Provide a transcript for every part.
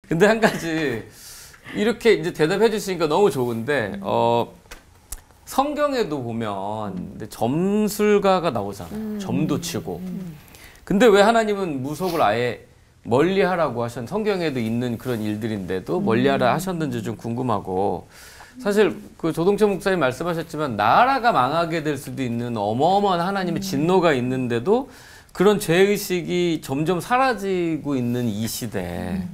근데 한 가지 이렇게 이제 대답해 주시니까 너무 좋은데 성경에도 보면 근데 점술가가 나오잖아요. 점도 치고. 근데 왜 하나님은 무속을 아예 멀리하라고 성경에도 있는 그런 일들인데도 멀리하라 하셨는지 좀 궁금하고, 사실 그 조동철 목사님 말씀하셨지만 나라가 망하게 될 수도 있는 어마어마한 하나님의 진노가 있는데도 그런 죄의식이 점점 사라지고 있는 이 시대,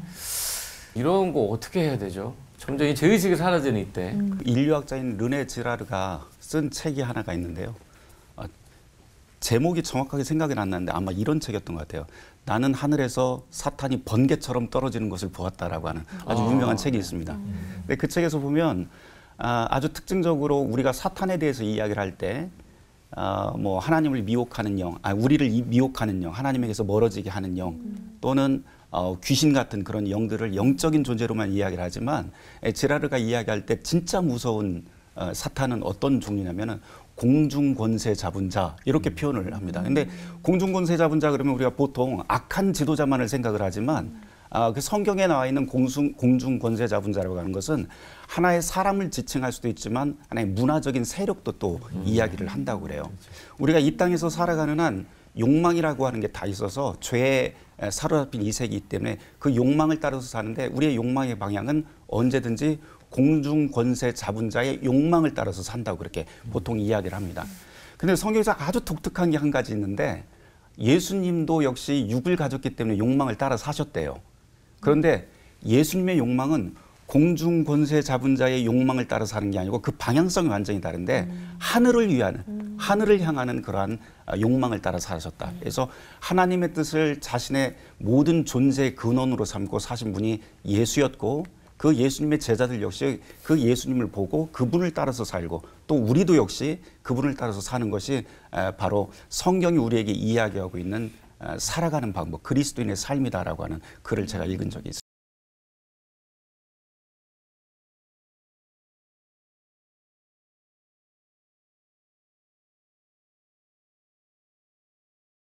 이런 거 어떻게 해야 되죠? 점점 이 죄의식이 사라지는 이때. 인류학자인 르네 지라르가 쓴 책이 하나가 있는데요. 제목이 정확하게 생각이 안 나는데 아마 이런 책이었던 것 같아요. 나는 하늘에서 사탄이 번개처럼 떨어지는 것을 보았다라고 하는 아주 유명한 책이 있습니다. 근데 그 책에서 보면 아주 특징적으로 우리가 사탄에 대해서 이야기를 할 때 뭐 하나님을 미혹하는 영, 우리를 미혹하는 영, 하나님에게서 멀어지게 하는 영, 또는 귀신 같은 그런 영들을 영적인 존재로만 이야기를 하지만 지라르가 이야기할 때 진짜 무서운 사탄은 어떤 종류냐면은 공중권세 잡은 자, 이렇게 표현을 합니다. 근데 공중권세 잡은 자 그러면 우리가 보통 악한 지도자만을 생각을 하지만 그 성경에 나와 있는 공중권세 잡은 자라고 하는 것은 하나의 사람을 지칭할 수도 있지만 하나의 문화적인 세력도 또 이야기를 한다고 그래요. 우리가 이 땅에서 살아가는 한 욕망이라고 하는 게 다 있어서 죄에 사로잡힌 이 세계이기 때문에 그 욕망을 따라서 사는데 우리의 욕망의 방향은 언제든지 공중 권세 잡은 자의 욕망을 따라서 산다고 그렇게 보통 이야기를 합니다. 근데 성경에서 아주 독특한 게 한 가지 있는데 예수님도 역시 육을 가졌기 때문에 욕망을 따라 사셨대요. 그런데 예수님의 욕망은 공중 권세 잡은 자의 욕망을 따라 사는 게 아니고 그 방향성이 완전히 다른데 하늘을 위한, 하늘을 향하는 그러한 욕망을 따라 사셨다. 그래서 하나님의 뜻을 자신의 모든 존재의 근원으로 삼고 사신 분이 예수였고, 그 예수님의 제자들 역시 그 예수님을 보고 그분을 따라서 살고, 또 우리도 역시 그분을 따라서 사는 것이 바로 성경이 우리에게 이야기하고 있는 살아가는 방법, 그리스도인의 삶이다라고 하는 글을 제가 읽은 적이 있습니다.